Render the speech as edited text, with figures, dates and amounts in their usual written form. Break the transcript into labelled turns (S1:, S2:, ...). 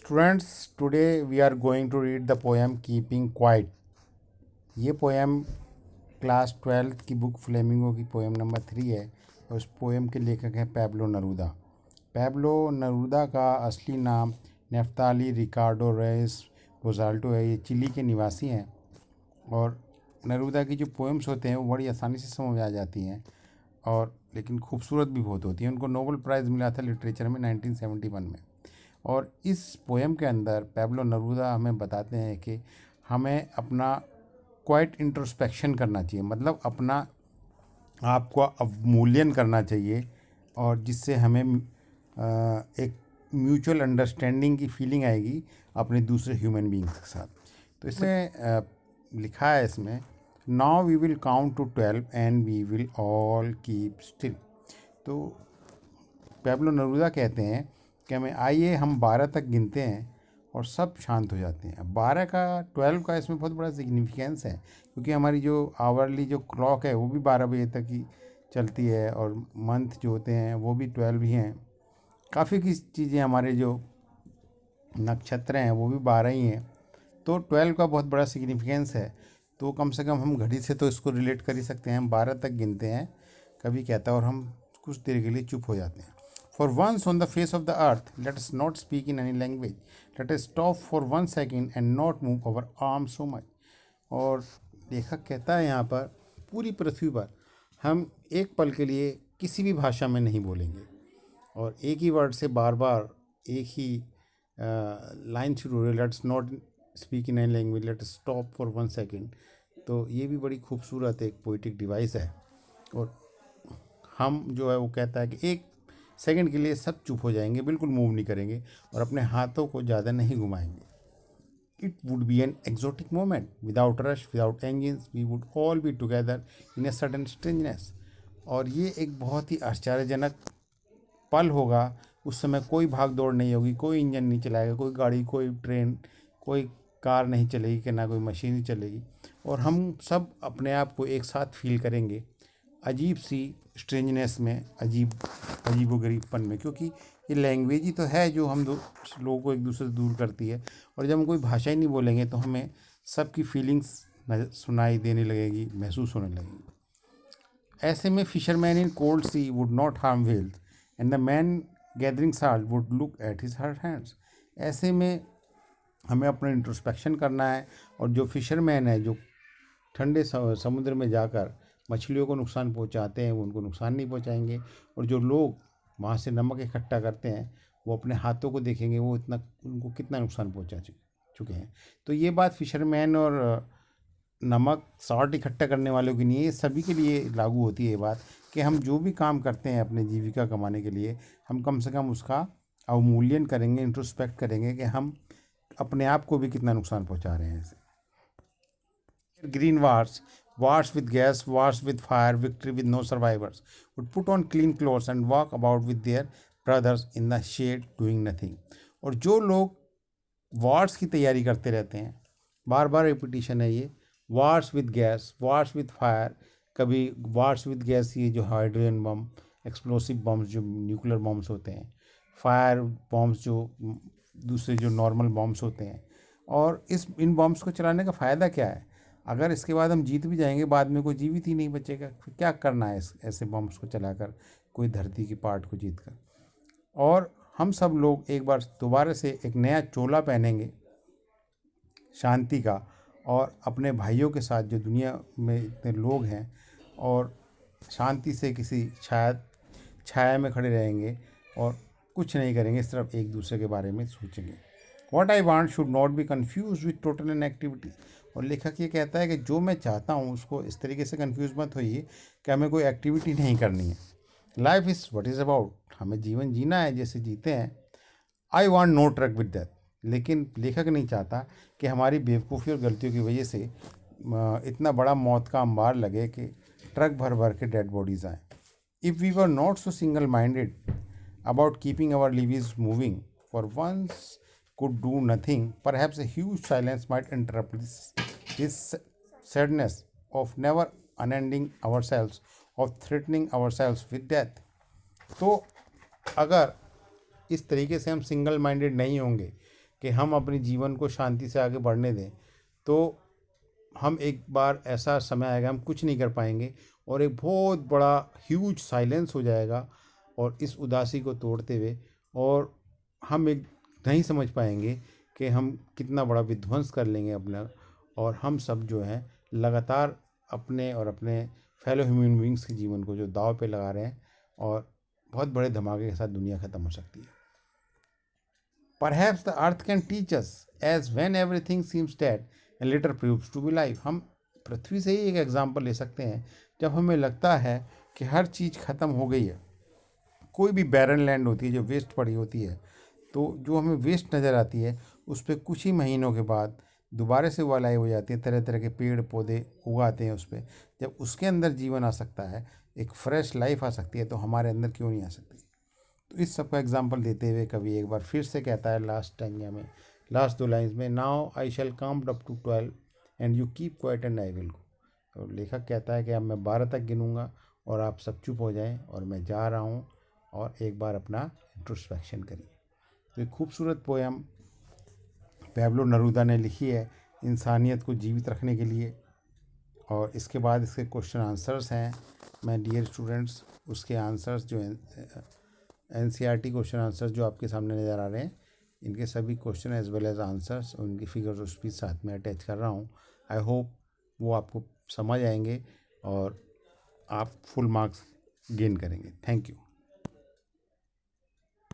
S1: Students, today we are going to read the poem Keeping Quiet. ये poem class 12 की book flamingo की poem number 3 है और उस पोएम के लेखक हैं पैब्लो नरूदा। पैब्लो नरूदा का असली नाम नेफ्ताली रिकार्डो रेस रोजाल्टो है। ये चिली के निवासी हैं और नरूदा की जो पोएम्स होते हैं वो बड़ी आसानी से समझ आ जाती हैं और लेकिन खूबसूरत भी बहुत होती हैं। उनको नोबेल प्राइज़ मिला था लिटरेचर में 1971 में। और इस पोएम के अंदर पैब्लो नरूदा हमें बताते हैं कि हमें अपना क्वाइट इंट्रोस्पेक्शन करना चाहिए, मतलब अपना आप को अवमूल्यन करना चाहिए और जिससे हमें एक म्यूचुअल अंडरस्टैंडिंग की फीलिंग आएगी अपने दूसरे ह्यूमन बींग्स के साथ। तो इसमें लिखा है इसमें, now we will count to 12 and we will all keep still. तो पैब्लो नरूदा कहते हैं कि हमें आइए हम 12 तक गिनते हैं और सब शांत हो जाते हैं। 12 का 12 का इसमें बहुत बड़ा सिग्निफिकेंस है क्योंकि हमारी जो आवरली जो क्लॉक है वो भी 12 बजे तक ही चलती है और मंथ जो होते हैं वो भी 12 ही हैं। काफ़ी की चीज़ें हमारे जो नक्षत्र हैं वो भी 12 ही हैं। तो 12 का बहुत बड़ा सिग्निफिकेंस है। तो कम से कम हम घड़ी से तो इसको रिलेट कर ही सकते हैं। हम 12 तक गिनते हैं कभी कहता है और हम कुछ देर के लिए चुप हो जाते हैं। For once on the face of the earth, let us not speak in any language. Let us stop for 1 second and not move our arms so much. और लेखक कहता है यहाँ पर पूरी पृथ्वी पर हम एक पल के लिए किसी भी भाषा में नहीं बोलेंगे और एक ही वर्ड से बार बार एक ही लाइन शुरू हो रही है, let's not speak in any language, let us stop for 1 second. तो ये भी बड़ी खूबसूरत एक पोइटिक डिवाइस है और हम जो है वो कहता है कि एक सेकंड के लिए सब चुप हो जाएंगे, बिल्कुल मूव नहीं करेंगे और अपने हाथों को ज़्यादा नहीं घुमाएंगे। It would be an exotic moment without rush, without engines, we would all be together in a sudden strangeness. और ये एक बहुत ही आश्चर्यजनक पल होगा। उस समय कोई भाग दौड़ नहीं होगी, कोई इंजन नहीं चलाएगा, कोई गाड़ी, कोई ट्रेन, कोई कार नहीं चलेगी, कि ना कोई मशीन ही चलेगी और हम सब अपने आप को एक साथ फील करेंगे अजीब सी स्ट्रेंजनेस में, अजीबोगरीबपन में, क्योंकि ये लैंग्वेज ही तो है जो हम लोगों को एक दूसरे से दूर करती है। और जब हम कोई भाषा ही नहीं बोलेंगे तो हमें सबकी फीलिंग्स सुनाई देने लगेगी, महसूस होने लगेगी। ऐसे में fisherman in cold sea would not harm whales and the man gathering salt would look at his hurt hands. ऐसे में हमें अपना इंट्रोस्पेक्शन करना है और जो फिशरमैन है जो ठंडे समुद्र में जाकर मछलियों को नुकसान पहुंचाते हैं वो उनको नुकसान नहीं पहुंचाएंगे और जो लोग वहाँ से नमक इकट्ठा करते हैं वो अपने हाथों को देखेंगे वो इतना उनको कितना नुकसान पहुंचा चुके हैं। तो ये बात फिशरमैन और नमक सॉल्ट इकट्ठा करने वालों की नहीं है, ये सभी के लिए लागू होती है ये बात कि हम जो भी काम करते हैं अपने जीविका कमाने के लिए हम कम से कम उसका अवमूल्यन करेंगे, इंट्रोस्पेक्ट करेंगे कि हम अपने आप को भी कितना नुकसान पहुँचा रहे हैं। Green wars, wars with gas, wars with fire, victory with no survivors, would put on clean clothes and walk about with their brothers in the shade doing nothing. और जो लोग वार्स की तैयारी करते रहते हैं, बार बार रिपीटिशन है ये, wars with gas, wars with fire, कभी वार्स विद गैस ये जो हाइड्रोजन बम, एक्सप्लोसिव बम्स जो न्यूक्लियर बम्स होते हैं, फायर बम्स जो दूसरे जो नॉर्मल बम्स होते हैं। और इन बम्स को चलाने का फ़ायदा क्या है? अगर इसके बाद हम जीत भी जाएंगे बाद में कोई जीवित ही नहीं बचेगा, फिर क्या करना है ऐसे बम्स को चलाकर कोई धरती की पार्ट को जीत कर। और हम सब लोग एक बार दोबारा से एक नया चोला पहनेंगे शांति का और अपने भाइयों के साथ जो दुनिया में इतने लोग हैं और शांति से किसी छाया में खड़े रहेंगे और कुछ नहीं करेंगे, सिर्फ एक दूसरे के बारे में सोचेंगे। What I want should not be confused with total inactivity। और लेखक ये कहता है कि जो मैं चाहता हूँ उसको इस तरीके से कंफ्यूज मत होइए कि हमें कोई एक्टिविटी नहीं करनी है। Life is what is about, हमें जीवन जीना है जैसे जीते हैं। I want no truck with death. लेकिन लेखक नहीं चाहता कि हमारी बेवकूफ़ी और गलतियों की वजह से इतना बड़ा मौत का अंबार लगे कि ट्रक भर भर के डेड बॉडीज़ आएँ। If we were not so single minded about keeping our lives moving for once could do nothing, perhaps a huge silence might interrupt this sadness of never unending ourselves, of threatening ourselves with death। तो अगर इस तरीके से हम single minded नहीं होंगे कि हम अपने जीवन को शांति से आगे बढ़ने दें, तो हम एक बार ऐसा समय आएगा हम कुछ नहीं कर पाएंगे और एक बहुत बड़ा ह्यूज साइलेंस हो जाएगा, और इस उदासी को तोड़ते हुए और हम एक नहीं समझ पाएंगे कि हम कितना बड़ा विध्वंस कर लेंगे अपना, और हम सब जो हैं लगातार अपने और अपने फेलो ह्यूमन बींग्स के जीवन को जो दाव पे लगा रहे हैं, और बहुत बड़े धमाके के साथ दुनिया ख़त्म हो सकती है। Perhaps the earth can teach us as when everything seems dead and later proves to be life। हम पृथ्वी से ही एक एग्जाम्पल ले सकते हैं, जब हमें लगता है कि हर चीज़ ख़त्म हो गई है, कोई भी बैरन लैंड होती है जो वेस्ट पड़ी होती है, तो जो हमें वेस्ट नज़र आती है उस पर कुछ ही महीनों के बाद दोबारा से वो लाइव हो जाती है, तरह तरह के पेड़ पौधे उगाते हैं उस पर। जब उसके अंदर जीवन आ सकता है, एक फ्रेश लाइफ आ सकती है, तो हमारे अंदर क्यों नहीं आ सकती। तो इस सब का एग्जाम्पल देते हुए कवि एक बार फिर से कहता है लास्ट टाइम में, लास्ट 2 लाइन्स में, now I shall count up to 12 and you keep quiet and I will go. तो लेखक कहता है कि अब मैं 12 तक गिनूंगा और आप सब चुप हो जाएं, और मैं जा रहा हूं, और एक बार अपना इंट्रोस्पेक्शन करिए। तो एक खूबसूरत पोएम पैब्लो नेरूदा ने लिखी है इंसानियत को जीवित रखने के लिए, और इसके बाद इसके क्वेश्चन आंसर्स हैं। मैं डियर स्टूडेंट्स उसके आंसर्स जो NCERT क्वेश्चन आंसर्स जो आपके सामने नज़र आ रहे हैं, इनके सभी question as well as answers और उनकी फिगर्स और स्पीच साथ में अटैच कर रहा हूँ। आई होप वो आपको समझ आएंगे और आप फुल मार्क्स गेन करेंगे। Thank you.